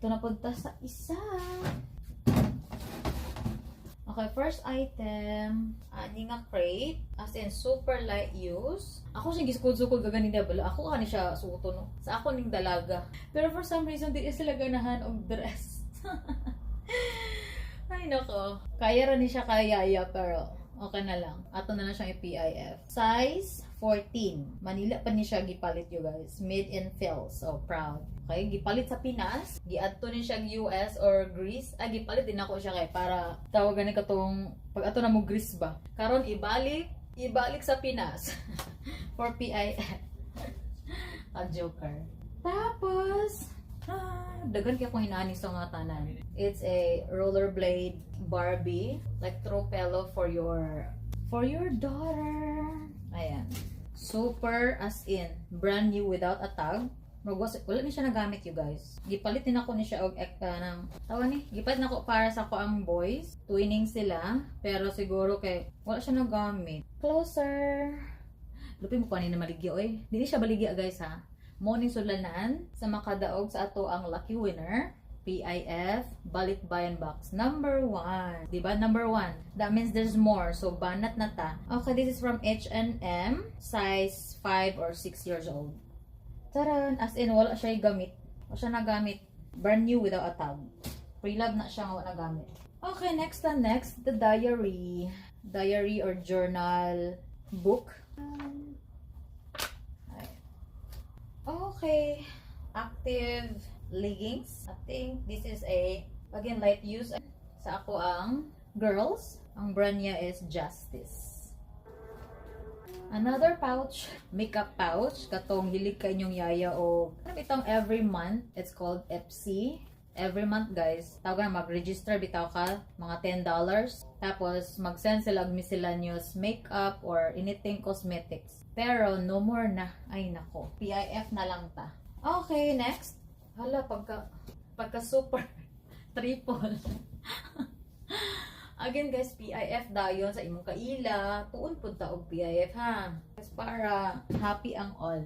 Dito na punta sa isa. Okay, first item, ani nga crate, as in super light use. Ako siya gisukod-sukod gaganin na bala. Ako kani siya suto no. Sa ako ning dalaga. Pero for some reason di sila ganahan og dress. Ay nako. Kaya ra ni siya kayaya pero okay na lang. Ato na lang siyang i-PIF. Size 14. Manila pa ni siya gipalit you guys. Made in Phil. So proud. Okay, gipalit sa Pinas. Giadto ni siya US or Greece. Gipalit din ako siya kay para tawagan ni katong pag ato na mo Greece ba. Karon ibalik sa Pinas. For PIF. A joker. Tapos dagan kaya kung hinani sa mga tanan. It's a rollerblade Barbie, like tropelo for your daughter. Ayan. Super as in brand new without a tag. Wala ni siya nagamit you guys. Gipalit din ako ni siya og ng tawa ni. Gipalit na ako para sa ko ang boys. Twinning sila, pero siguro kay wala siya nagamit. Closer. Lupin mo kanina maligya oy. Dili siya baligya guys ha. Morning sulanan sa makadaog sa ato ang lucky winner. PIF Balikbayan box number 1. Diba? Number 1. That means there's more. So, banat na ta. Okay, this is from H&M. Size 5 or 6 years old. Taran! As in, wala siya gamit. Wala siya nagamit. Brand new without a tag. Pre-love na siya wala nagamit. Okay, next, the diary. Diary or journal book. Okay. Active leggings. I think this is again light use sa ako ang girls. Ang brand niya is Justice. Another pouch, makeup pouch katong hilig kay inyong yaya o ano itong every month. It's called FC. Every month guys, tawagan mag-register bitaw ka mga $10. Tapos mag-send sila og miscellaneous makeup or anything cosmetics. Pero no more na. Ay nako, PIF na lang ta. Okay, next. Hala, pagka super triple. Again guys, PIF dayon sa imong kaila. Tuon pud ta og PIF ha. Para happy ang all.